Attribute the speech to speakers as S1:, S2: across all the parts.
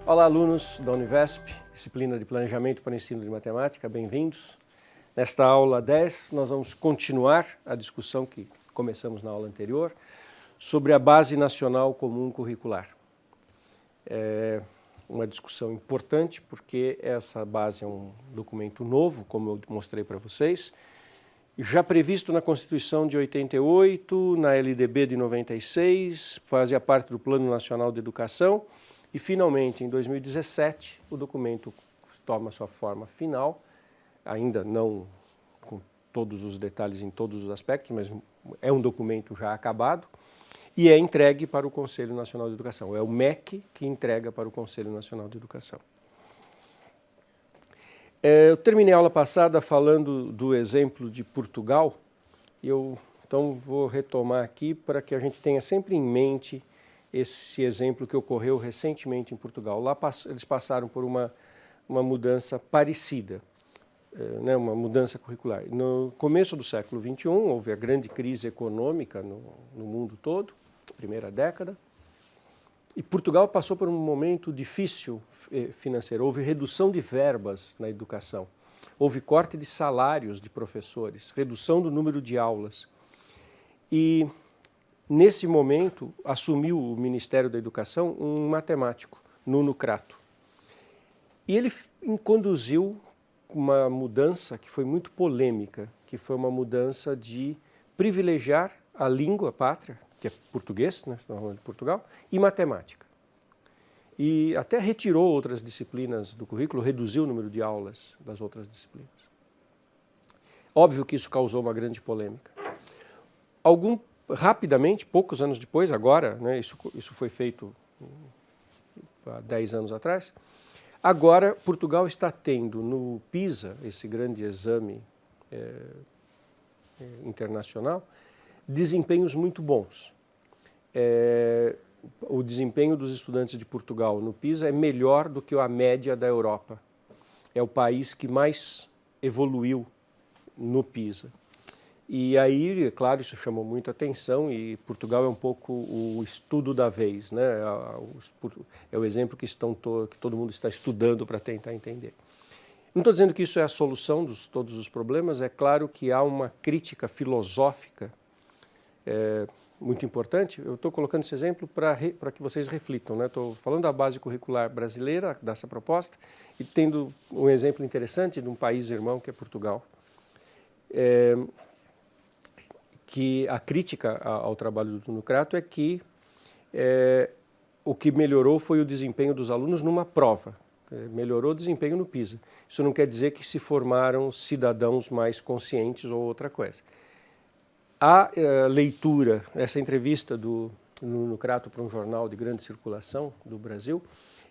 S1: Olá, alunos da Univesp, disciplina de Planejamento para o Ensino de Matemática, bem-vindos. Nesta aula 10, nós vamos continuar a discussão que começamos na aula anterior sobre a Base Nacional Comum Curricular. É uma discussão importante porque essa base é um documento novo, como eu mostrei para vocês, já previsto na Constituição de 88, na LDB de 96, fazia parte do Plano Nacional de Educação e, finalmente, em 2017, o documento toma sua forma final, ainda não com todos os detalhes em todos os aspectos, mas é um documento já acabado e é entregue para o Conselho Nacional de Educação. É o MEC que entrega para o Conselho Nacional de Educação. Eu terminei a aula passada falando do exemplo de Portugal, e eu então vou retomar aqui para que a gente tenha sempre em mente esse exemplo que ocorreu recentemente em Portugal. Lá eles passaram por uma mudança parecida, né, uma mudança curricular. No começo do século XXI, houve a grande crise econômica no mundo todo, primeira década, e Portugal passou por um momento difícil financeiro. Houve redução de verbas na educação, houve corte de salários de professores, redução do número de aulas. E, nesse momento, assumiu o Ministério da Educação um matemático, Nuno Crato. E ele conduziu uma mudança que foi muito polêmica, que foi uma mudança de privilegiar a língua pátria, que é português, né, de Portugal, e matemática. E até retirou outras disciplinas do currículo, reduziu o número de aulas das outras disciplinas. Óbvio que isso causou uma grande polêmica. Rapidamente, poucos anos depois, agora, né, isso foi feito há 10 anos atrás, agora Portugal está tendo no PISA, esse grande exame internacional, desempenhos muito bons. O desempenho dos estudantes de Portugal no PISA é melhor do que a média da Europa. É o país que mais evoluiu no PISA. E aí, é claro, isso chamou muita atenção e Portugal é um pouco o estudo da vez, né? É o exemplo que todo mundo está estudando para tentar entender. Não estou dizendo que isso é a solução de todos os problemas, é claro que há uma crítica filosófica muito importante. Eu estou colocando esse exemplo para que vocês reflitam, né? Estou falando da base curricular brasileira, dessa proposta, e tendo um exemplo interessante de um país irmão que é Portugal. Que a crítica ao trabalho do Nuno Crato é que o que melhorou foi o desempenho dos alunos numa prova. Melhorou o desempenho no PISA. Isso não quer dizer que se formaram cidadãos mais conscientes ou outra coisa. A leitura, essa entrevista do Nuno Crato para um jornal de grande circulação do Brasil,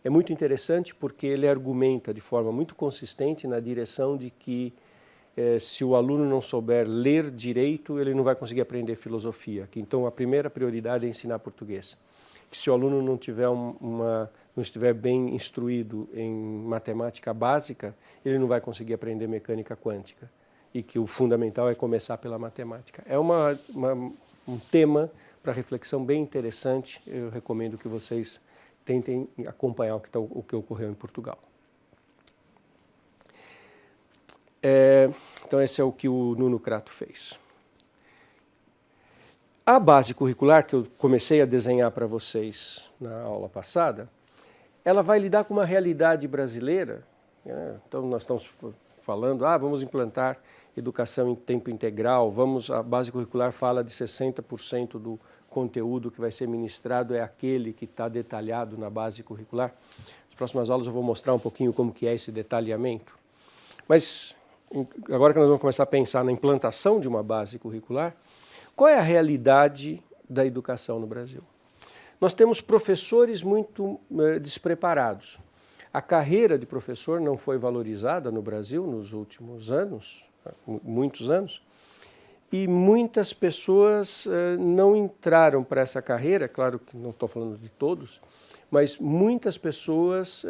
S1: é muito interessante porque ele argumenta de forma muito consistente na direção de que se o aluno não souber ler direito, ele não vai conseguir aprender filosofia. Então, a primeira prioridade é ensinar português. Que se o aluno não estiver bem instruído em matemática básica, ele não vai conseguir aprender mecânica quântica. E que o fundamental é começar pela matemática. É um tema para reflexão bem interessante. Eu recomendo que vocês tentem acompanhar o que ocorreu em Portugal. Então, esse é o que o Nuno Crato fez. A base curricular, que eu comecei a desenhar para vocês na aula passada, ela vai lidar com uma realidade brasileira, né? Então, nós estamos falando, vamos implantar educação em tempo integral, a base curricular fala de 60% do conteúdo que vai ser ministrado é aquele que está detalhado na base curricular. Nas próximas aulas eu vou mostrar um pouquinho como que é esse detalhamento. Mas agora que nós vamos começar a pensar na implantação de uma base curricular, qual é a realidade da educação no Brasil? Nós temos professores muito despreparados. A carreira de professor não foi valorizada no Brasil nos últimos anos, muitos anos, e muitas pessoas não entraram para essa carreira, claro que não estou falando de todos, mas muitas pessoas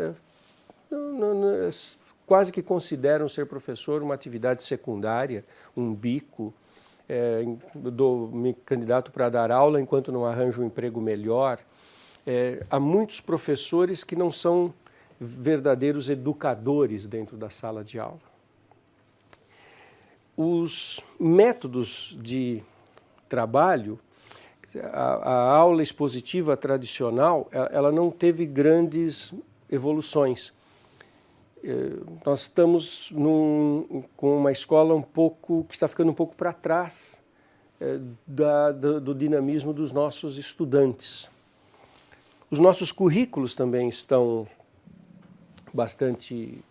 S1: quase que consideram ser professor uma atividade secundária, um bico. Me candidato para dar aula enquanto não arranjo um emprego melhor. Há muitos professores que não são verdadeiros educadores dentro da sala de aula. Os métodos de trabalho, a aula expositiva tradicional, ela não teve grandes evoluções. Nós estamos com uma escola que está ficando um pouco para trás do dinamismo dos nossos estudantes. Os nossos currículos também estão bastante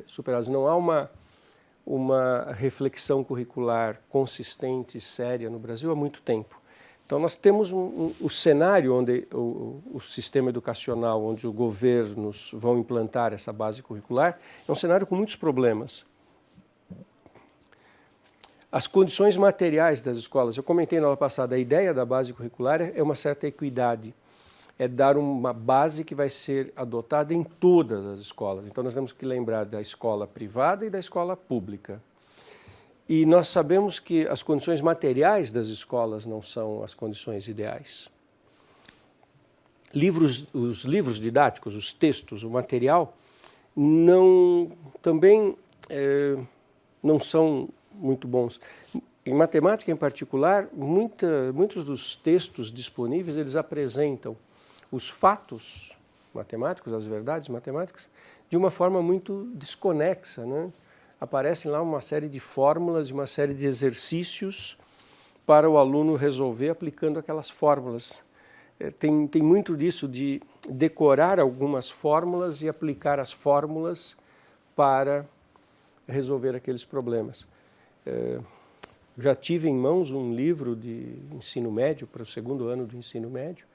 S1: superados. Não há uma reflexão curricular consistente e séria no Brasil há muito tempo. Então nós temos o cenário onde o sistema educacional, onde os governos vão implantar essa base curricular, é um cenário com muitos problemas. As condições materiais das escolas, eu comentei na aula passada, a ideia da base curricular é uma certa equidade, é dar uma base que vai ser adotada em todas as escolas. Então nós temos que lembrar da escola privada e da escola pública. E nós sabemos que as condições materiais das escolas não são as condições ideais. Os livros didáticos, os textos, o material, também não são muito bons. Em matemática, em particular, muitos dos textos disponíveis, eles apresentam os fatos matemáticos, as verdades matemáticas, de uma forma muito desconexa, né? Aparecem lá uma série de fórmulas e uma série de exercícios para o aluno resolver aplicando aquelas fórmulas. Tem muito disso de decorar algumas fórmulas e aplicar as fórmulas para resolver aqueles problemas. Já tive em mãos um livro de ensino médio, para o segundo ano do ensino médio,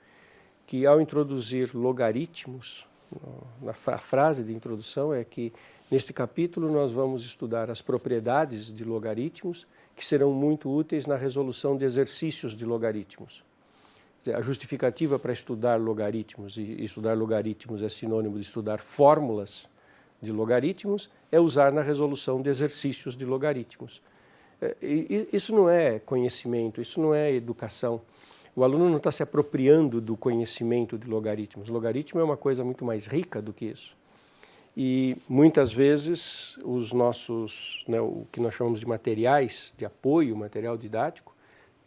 S1: que ao introduzir logaritmos, a frase de introdução é que neste capítulo nós vamos estudar as propriedades de logaritmos que serão muito úteis na resolução de exercícios de logaritmos. Quer dizer, a justificativa para estudar logaritmos, e estudar logaritmos é sinônimo de estudar fórmulas de logaritmos, é usar na resolução de exercícios de logaritmos. Isso não é conhecimento, isso não é educação. O aluno não está se apropriando do conhecimento de logaritmos. Logaritmo é uma coisa muito mais rica do que isso. E muitas vezes os nossos, o que nós chamamos de materiais de apoio, material didático,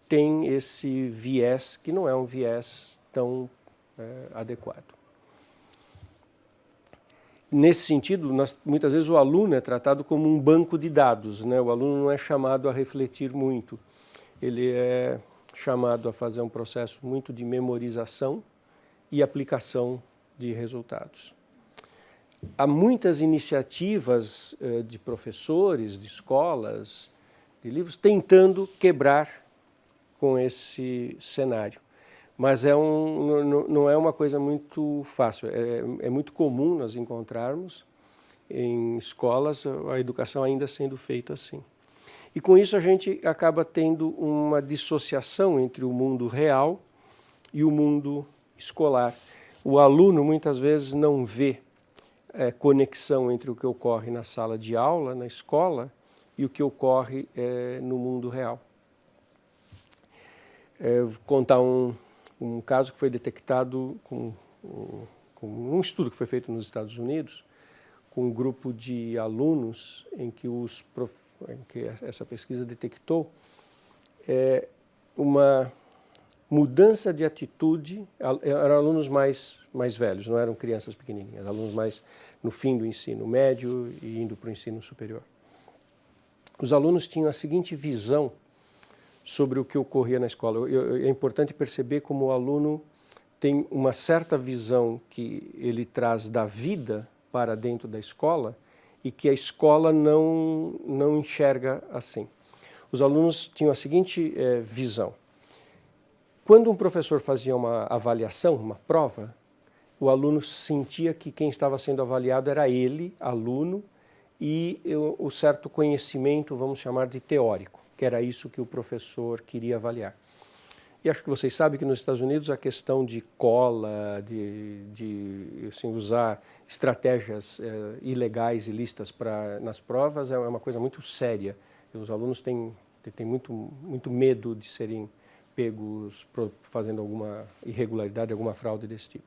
S1: tem esse viés que não é um viés tão adequado. Nesse sentido, muitas vezes o aluno é tratado como um banco de dados, né? O aluno não é chamado a refletir muito, ele é chamado a fazer um processo muito de memorização e aplicação de resultados. Há muitas iniciativas de professores, de escolas, de livros, tentando quebrar com esse cenário. Mas não é uma coisa muito fácil. É muito comum nós encontrarmos em escolas a educação ainda sendo feita assim. E com isso a gente acaba tendo uma dissociação entre o mundo real e o mundo escolar. O aluno muitas vezes não vê conexão entre o que ocorre na sala de aula, na escola, e o que ocorre no mundo real. Vou contar um caso que foi detectado com um estudo que foi feito nos Estados Unidos, com um grupo de alunos em que essa pesquisa detectou uma mudança de atitude. Eram alunos mais velhos, não eram crianças pequenininhas, alunos mais no fim do ensino médio e indo para o ensino superior. Os alunos tinham a seguinte visão sobre o que ocorria na escola. É importante perceber como o aluno tem uma certa visão que ele traz da vida para dentro da escola e que a escola não enxerga assim. Os alunos tinham a seguinte visão. Quando um professor fazia uma avaliação, uma prova, o aluno sentia que quem estava sendo avaliado era ele, aluno, e o certo conhecimento, vamos chamar de teórico, que era isso que o professor queria avaliar. E acho que vocês sabem que nos Estados Unidos a questão de cola, de assim, usar estratégias ilegais, ilícitas nas provas é uma coisa muito séria. E os alunos têm muito medo de serem pegos fazendo alguma irregularidade, alguma fraude desse tipo.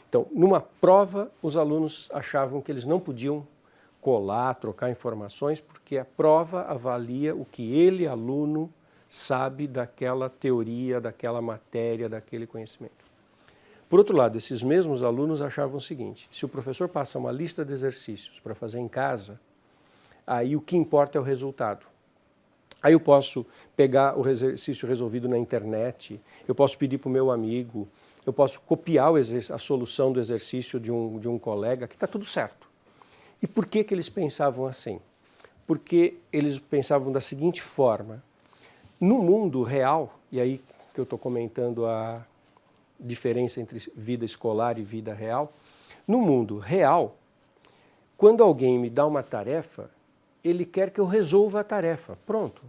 S1: Então, numa prova, os alunos achavam que eles não podiam colar, trocar informações, porque a prova avalia o que ele, aluno, sabe daquela teoria, daquela matéria, daquele conhecimento. Por outro lado, esses mesmos alunos achavam o seguinte: se o professor passa uma lista de exercícios para fazer em casa, aí o que importa é o resultado. Aí eu posso pegar o exercício resolvido na internet, eu posso pedir para o meu amigo, eu posso copiar a solução do exercício de um colega, que está tudo certo. E por que eles pensavam assim? Porque eles pensavam da seguinte forma: no mundo real, e aí que eu estou comentando a diferença entre vida escolar e vida real, no mundo real, quando alguém me dá uma tarefa, ele quer que eu resolva a tarefa. Pronto.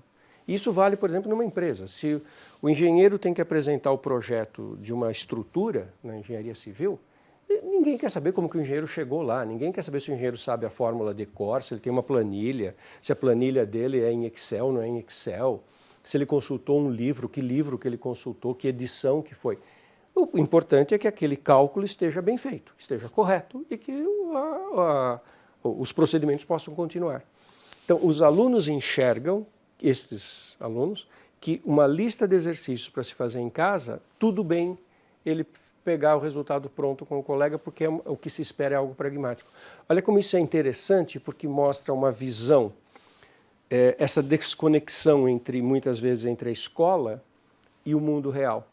S1: Isso vale, por exemplo, numa empresa. Se o engenheiro tem que apresentar o projeto de uma estrutura na engenharia civil, ninguém quer saber como que o engenheiro chegou lá, ninguém quer saber se o engenheiro sabe a fórmula de cor, se ele tem uma planilha, se a planilha dele é em Excel, não é em Excel, se ele consultou um livro que ele consultou, que edição que foi. O importante é que aquele cálculo esteja bem feito, esteja correto e que os procedimentos possam continuar. Então, os alunos enxergam, estes alunos, que uma lista de exercícios para se fazer em casa, tudo bem ele pegar o resultado pronto com o colega, porque o que se espera é algo pragmático. Olha como isso é interessante, porque mostra uma visão, essa desconexão muitas vezes entre a escola e o mundo real.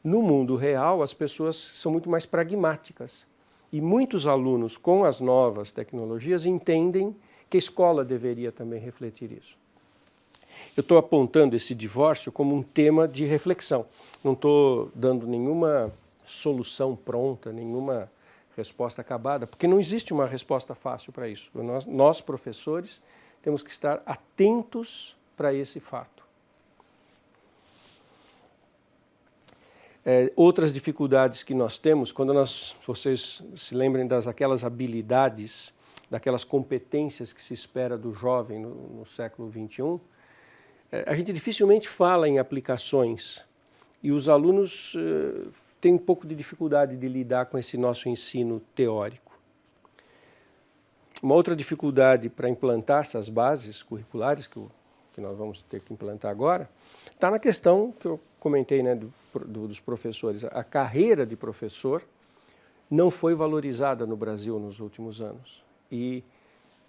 S1: No mundo real, as pessoas são muito mais pragmáticas. E muitos alunos, com as novas tecnologias, entendem que a escola deveria também refletir isso. Eu estou apontando esse divórcio como um tema de reflexão. Não estou dando nenhuma solução pronta, nenhuma resposta acabada, porque não existe uma resposta fácil para isso. Nós, professores, temos que estar atentos para esse fato. Outras dificuldades que nós temos, quando vocês se lembrem daquelas habilidades, daquelas competências que se espera do jovem no século XXI, a gente dificilmente fala em aplicações e os alunos têm um pouco de dificuldade de lidar com esse nosso ensino teórico. Uma outra dificuldade para implantar essas bases curriculares, que nós vamos ter que implantar agora, está na questão que eu comentei, né, dos professores. A carreira de professor não foi valorizada no Brasil nos últimos anos. E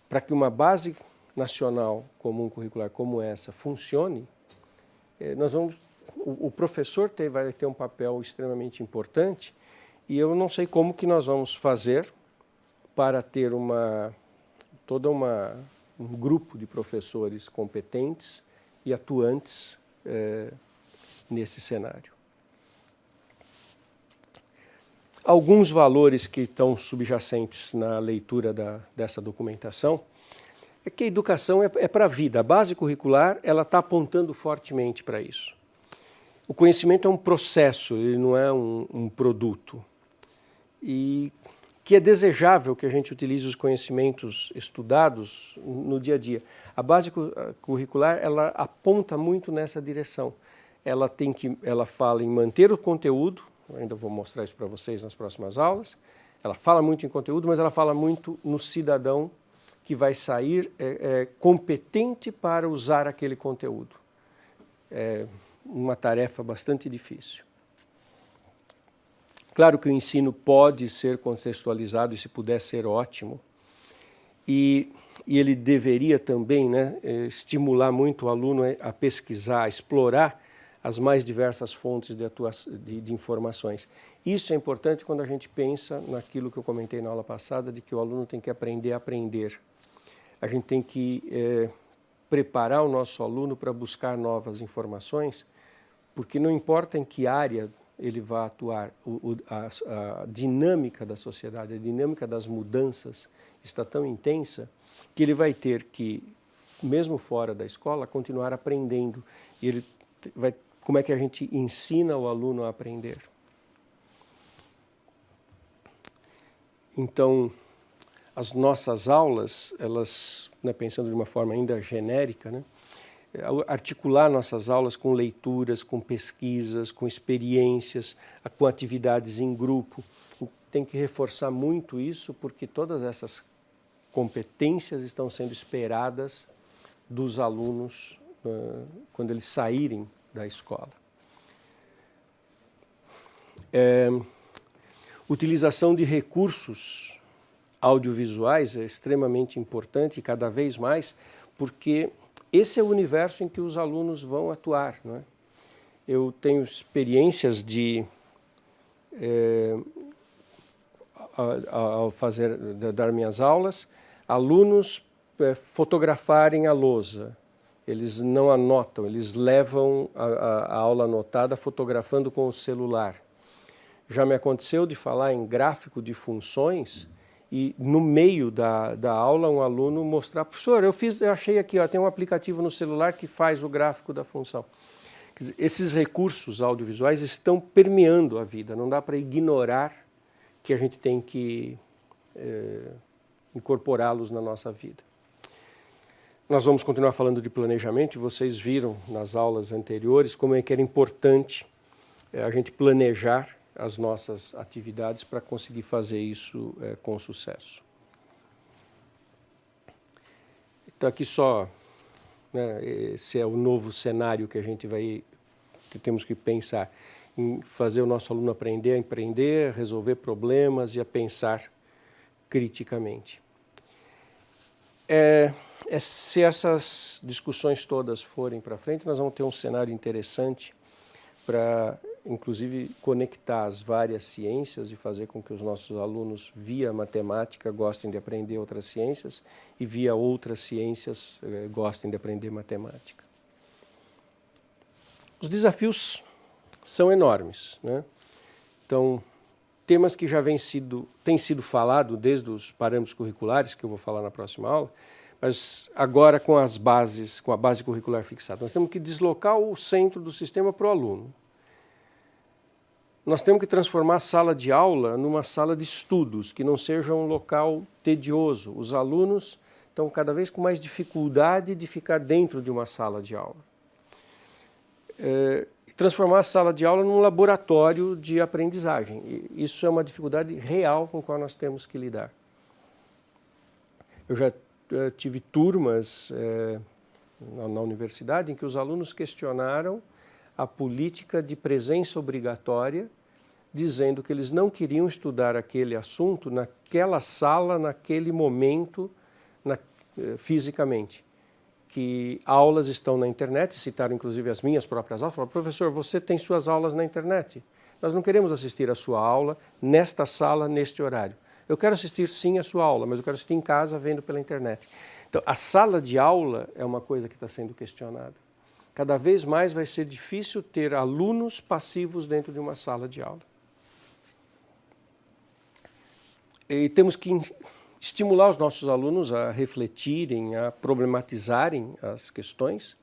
S1: para que uma base nacional comum curricular como essa funcione, o professor vai ter um papel extremamente importante e eu não sei como que nós vamos fazer para ter um grupo de professores competentes e atuantes nesse cenário. Alguns valores que estão subjacentes na leitura dessa documentação é que a educação é para a vida. A base curricular ela está apontando fortemente para isso. O conhecimento é um processo, ele não é um produto. E que é desejável que a gente utilize os conhecimentos estudados no dia a dia. A base curricular ela aponta muito nessa direção. Ela fala em manter o conteúdo, ainda vou mostrar isso para vocês nas próximas aulas. Ela fala muito em conteúdo, mas ela fala muito no cidadão que vai sair competente para usar aquele conteúdo. É uma tarefa bastante difícil. Claro que o ensino pode ser contextualizado e se puder ser ótimo. E ele deveria também, né, estimular muito o aluno a pesquisar, a explorar as mais diversas fontes de informações. Isso é importante quando a gente pensa naquilo que eu comentei na aula passada, de que o aluno tem que aprender a aprender. A gente tem que preparar o nosso aluno para buscar novas informações, porque não importa em que área ele vai atuar, a dinâmica da sociedade, a dinâmica das mudanças está tão intensa que ele vai ter que, mesmo fora da escola, continuar aprendendo. E como é que a gente ensina o aluno a aprender? Então, as nossas aulas, elas, né, pensando de uma forma ainda genérica, né, articular nossas aulas com leituras, com pesquisas, com experiências, com atividades em grupo. tem que reforçar muito isso, porque todas essas competências estão sendo esperadas dos alunos quando eles saírem da escola. Utilização de recursos audiovisuais é extremamente importante, cada vez mais, porque esse é o universo em que os alunos vão atuar, não é? Eu tenho experiências de, ao dar minhas aulas, alunos fotografarem a lousa. Eles não anotam, eles levam a aula anotada fotografando com o celular. Já me aconteceu de falar em gráfico de funções e no meio da aula um aluno mostrar, professor, eu achei aqui, ó, tem um aplicativo no celular que faz o gráfico da função. Quer dizer, esses recursos audiovisuais estão permeando a vida, não dá para ignorar que a gente tem que incorporá-los na nossa vida. Nós vamos continuar falando de planejamento, e vocês viram nas aulas anteriores como é que era importante a gente planejar as nossas atividades para conseguir fazer isso com sucesso. Então aqui só, né, esse é o novo cenário que a gente temos que pensar em fazer o nosso aluno aprender a empreender, a resolver problemas e a pensar criticamente. Se essas discussões todas forem para frente, nós vamos ter um cenário interessante para, inclusive, conectar as várias ciências e fazer com que os nossos alunos, via matemática, gostem de aprender outras ciências e, via outras ciências, gostem de aprender matemática. Os desafios são enormes, né? Então, temas que já têm sido falado desde os parâmetros curriculares, que eu vou falar na próxima aula, mas agora com a base curricular fixada. Nós temos que deslocar o centro do sistema para o aluno. Nós temos que transformar a sala de aula numa sala de estudos, que não seja um local tedioso. Os alunos estão cada vez com mais dificuldade de ficar dentro de uma sala de aula. Transformar a sala de aula num laboratório de aprendizagem. Isso é uma dificuldade real com a qual nós temos que lidar. Eu já tive turmas na universidade em que os alunos questionaram a política de presença obrigatória, dizendo que eles não queriam estudar aquele assunto naquela sala, naquele momento, fisicamente. Que aulas estão na internet, citaram inclusive as minhas próprias aulas, falaram, professor, você tem suas aulas na internet. Nós não queremos assistir a sua aula nesta sala, neste horário. Eu quero assistir sim a sua aula, mas eu quero assistir em casa vendo pela internet. Então, a sala de aula é uma coisa que está sendo questionada. Cada vez mais vai ser difícil ter alunos passivos dentro de uma sala de aula. E temos que estimular os nossos alunos a refletirem, a problematizarem as questões,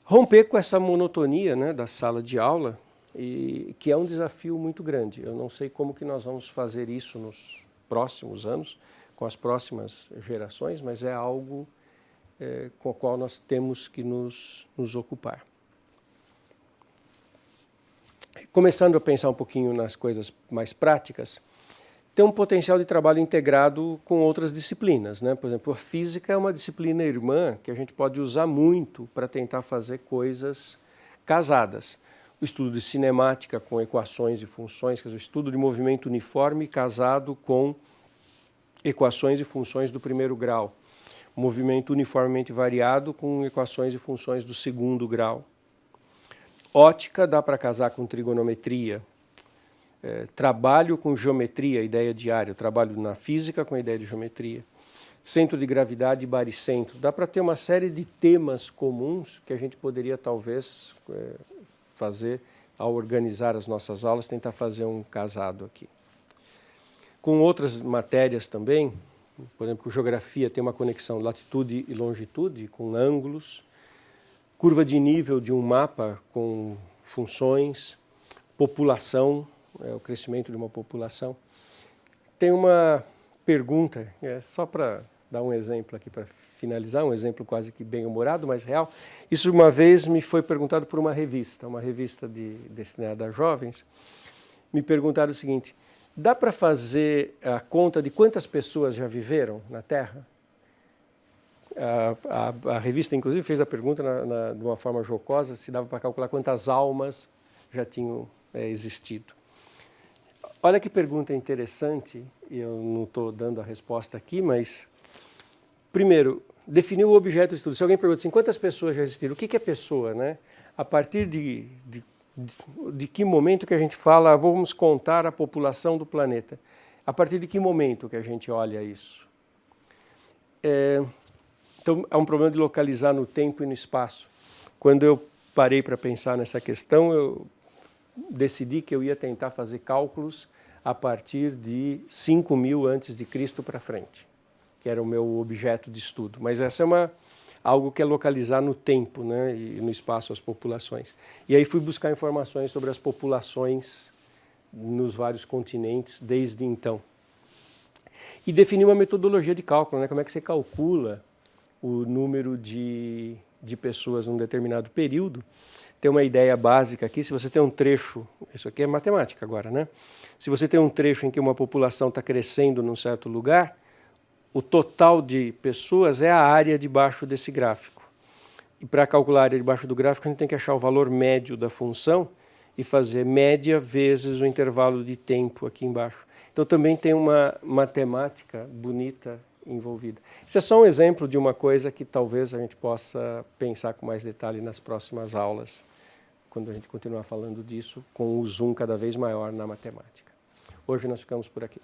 S1: romper com essa monotonia, né, da sala de aula, que é um desafio muito grande. Eu não sei como que nós vamos fazer isso nos próximos anos, com as próximas gerações, mas é algo com o qual nós temos que nos ocupar. Começando a pensar um pouquinho nas coisas mais práticas, tem um potencial de trabalho integrado com outras disciplinas, né? Por exemplo, a física é uma disciplina irmã que a gente pode usar muito para tentar fazer coisas casadas. O estudo de cinemática com equações e funções, quer dizer, o estudo de movimento uniforme casado com equações e funções do primeiro grau. Movimento uniformemente variado com equações e funções do segundo grau. Ótica dá para casar com trigonometria. Trabalho com geometria, ideia de área. Eu trabalho na física com a ideia de geometria. Centro de gravidade e baricentro. Dá para ter uma série de temas comuns que a gente poderia talvez fazer, ao organizar as nossas aulas, tentar fazer um casado aqui. Com outras matérias também, por exemplo, geografia tem uma conexão latitude e longitude com ângulos, curva de nível de um mapa com funções, população, o crescimento de uma população. Tem uma pergunta, só para dar um exemplo aqui para finalizar, um exemplo quase que bem-humorado, mas real. Isso uma vez me foi perguntado por uma revista destinada a jovens. Me perguntaram o seguinte, Dá para fazer a conta de quantas pessoas já viveram na Terra? A revista, inclusive, fez a pergunta de uma forma jocosa, se dava para calcular quantas almas já tinham existido. Olha que pergunta interessante, eu não estou dando a resposta aqui, mas, primeiro, definir o objeto de estudo. Se alguém pergunta assim, quantas pessoas já existiram, o que é pessoa, né? A partir de que momento que a gente fala, vamos contar a população do planeta? A partir de que momento que a gente olha isso? Então, há um problema de localizar no tempo e no espaço. Quando eu parei para pensar nessa questão, eu decidi que eu ia tentar fazer cálculos a partir de 5.000 antes de Cristo para frente, que era o meu objeto de estudo. Mas essa é algo que é localizar no tempo, né, e no espaço as populações. E aí fui buscar informações sobre as populações nos vários continentes desde então. E definir uma metodologia de cálculo, né, como é que você calcula o número de pessoas num determinado período. Tem uma ideia básica aqui, se você tem um trecho, isso aqui é matemática agora, né? Se você tem um trecho em que uma população está crescendo num certo lugar, o total de pessoas é a área debaixo desse gráfico. E para calcular a área debaixo do gráfico, a gente tem que achar o valor médio da função e fazer média vezes o intervalo de tempo aqui embaixo. Então também tem uma matemática bonita envolvida. Isso é só um exemplo de uma coisa que talvez a gente possa pensar com mais detalhe nas próximas aulas, quando a gente continuar falando disso, com o zoom cada vez maior na matemática. Hoje nós ficamos por aqui.